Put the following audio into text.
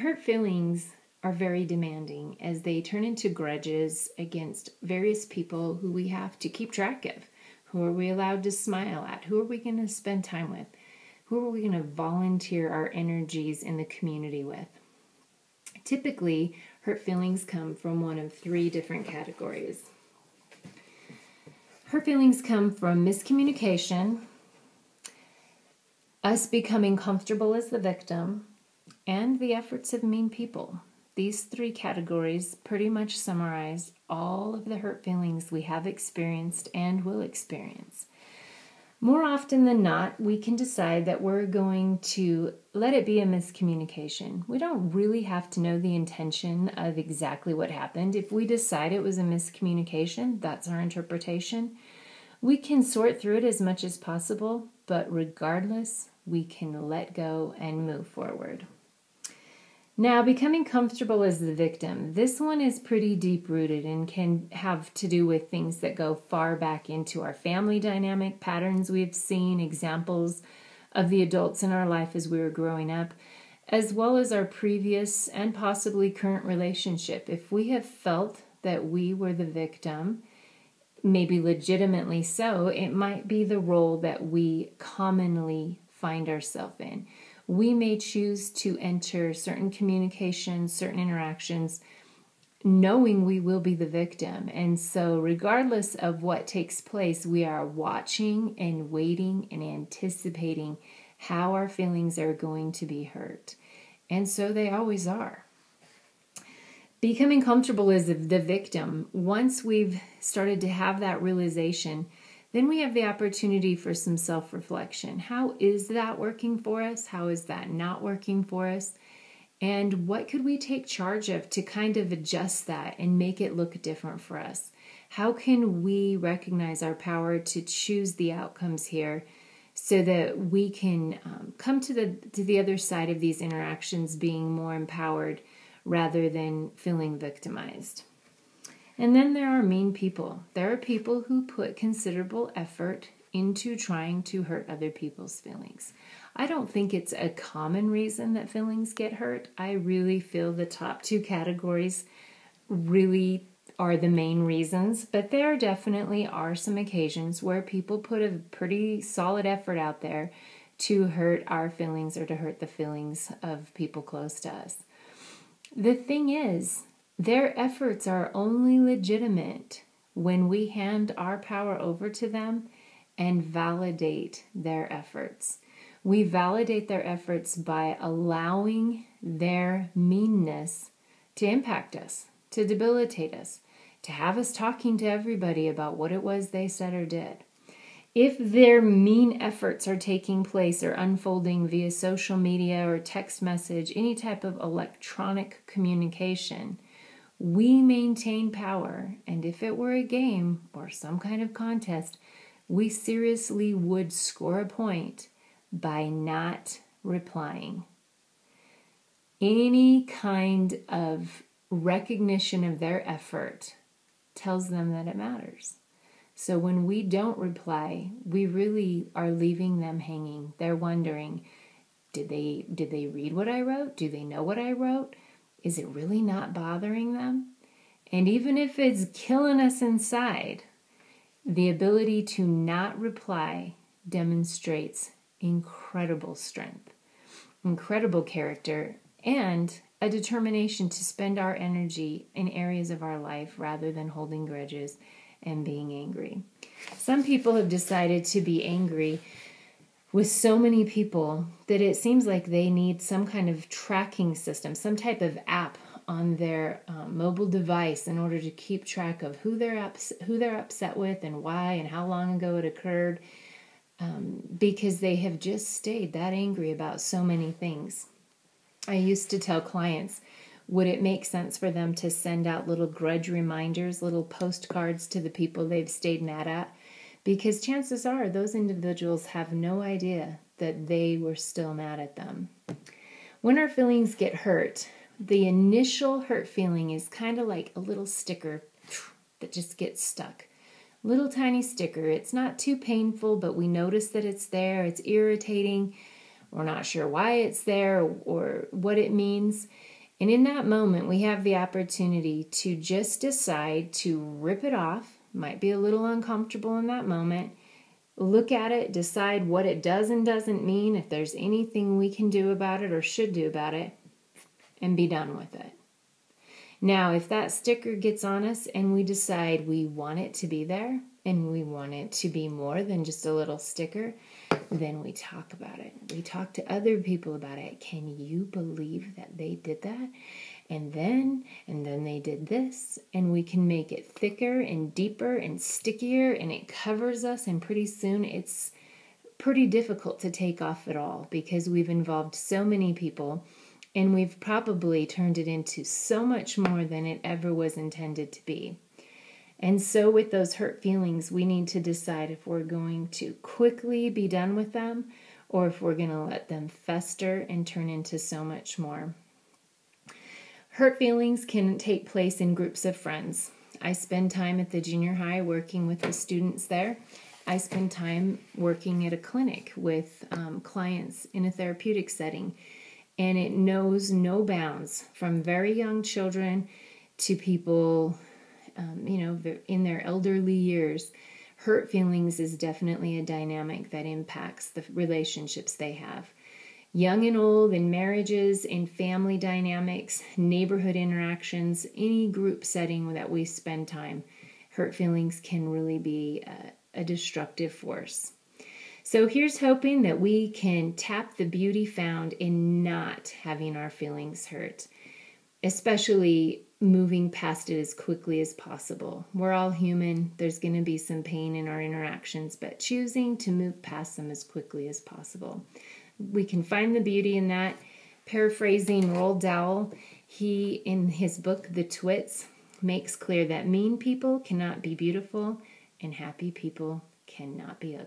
Hurt feelings are very demanding as they turn into grudges against various people who we have to keep track of. Who are we allowed to smile at? Who are we going to spend time with? Who are we going to volunteer our energies in the community with? Typically, hurt feelings come from one of three different categories. Hurt feelings come from miscommunication, us becoming comfortable as the victim, and the efforts of mean people. These three categories pretty much summarize all of the hurt feelings we have experienced and will experience. More often than not, we can decide that we're going to let it be a miscommunication. We don't really have to know the intention of exactly what happened. If we decide it was a miscommunication, that's our interpretation. We can sort through it as much as possible, but regardless, we can let go and move forward. Now, becoming comfortable as the victim. This one is pretty deep-rooted and can have to do with things that go far back into our family dynamic, patterns we've seen, examples of the adults in our life as we were growing up, as well as our previous and possibly current relationship. If we have felt that we were the victim, maybe legitimately so, it might be the role that we commonly find ourselves in. We may choose to enter certain communications, certain interactions, knowing we will be the victim. And so regardless of what takes place, we are watching and waiting and anticipating how our feelings are going to be hurt. And so they always are. Becoming comfortable as the victim, once we've started to have that realization, then we have the opportunity for some self-reflection. How is that working for us? How is that not working for us? And what could we take charge of to kind of adjust that and make it look different for us? How can we recognize our power to choose the outcomes here so that we can come to the other side of these interactions being more empowered rather than feeling victimized? And then there are mean people. There are people who put considerable effort into trying to hurt other people's feelings. I don't think it's a common reason that feelings get hurt. I really feel the top two categories really are the main reasons, but there definitely are some occasions where people put a pretty solid effort out there to hurt our feelings or to hurt the feelings of people close to us. The thing is, their efforts are only legitimate when we hand our power over to them and validate their efforts. We validate their efforts by allowing their meanness to impact us, to debilitate us, to have us talking to everybody about what it was they said or did. If their mean efforts are taking place or unfolding via social media or text message, any type of electronic communication, we maintain power, and if it were a game or some kind of contest, we seriously would score a point by not replying. Any kind of recognition of their effort tells them that it matters. So when we don't reply, we really are leaving them hanging. They're wondering, did they read what I wrote? Do they know what I wrote? Is it really not bothering them? And even if it's killing us inside, the ability to not reply demonstrates incredible strength, incredible character, and a determination to spend our energy in areas of our life rather than holding grudges and being angry. Some people have decided to be angry with so many people that it seems like they need some kind of tracking system, some type of app on their mobile device in order to keep track of who they're upset with and why and how long ago it occurred, because they have just stayed that angry about so many things. I used to tell clients, would it make sense for them to send out little grudge reminders, little postcards to the people they've stayed mad at? Because chances are those individuals have no idea that they were still mad at them. When our feelings get hurt, the initial hurt feeling is kind of like a little sticker that just gets stuck. Little tiny sticker. It's not too painful, but we notice that it's there. It's irritating. We're not sure why it's there or what it means. And in that moment, we have the opportunity to just decide to rip it off. Might be a little uncomfortable in that moment. Look at it, decide what it does and doesn't mean, if there's anything we can do about it or should do about it, and be done with it. Now, if that sticker gets on us and we decide we want it to be there and we want it to be more than just a little sticker, then we talk about it. We talk to other people about it. Can you believe that they did that? And then they did this, and we can make it thicker and deeper and stickier, and it covers us, and pretty soon it's pretty difficult to take off at all because we've involved so many people, and we've probably turned it into so much more than it ever was intended to be. And so with those hurt feelings, we need to decide if we're going to quickly be done with them or if we're going to let them fester and turn into so much more. Hurt feelings can take place in groups of friends. I spend time at the junior high working with the students there. I spend time working at a clinic with clients in a therapeutic setting. And it knows no bounds, from very young children to people, in their elderly years. Hurt feelings is definitely a dynamic that impacts the relationships they have. Young and old, in marriages, in family dynamics, neighborhood interactions, any group setting that we spend time, hurt feelings can really be a destructive force. So here's hoping that we can tap the beauty found in not having our feelings hurt, especially moving past it as quickly as possible. We're all human. There's going to be some pain in our interactions, but choosing to move past them as quickly as possible. We can find the beauty in that. Paraphrasing Roald Dahl, he, in his book, The Twits, makes clear that mean people cannot be beautiful and happy people cannot be ugly.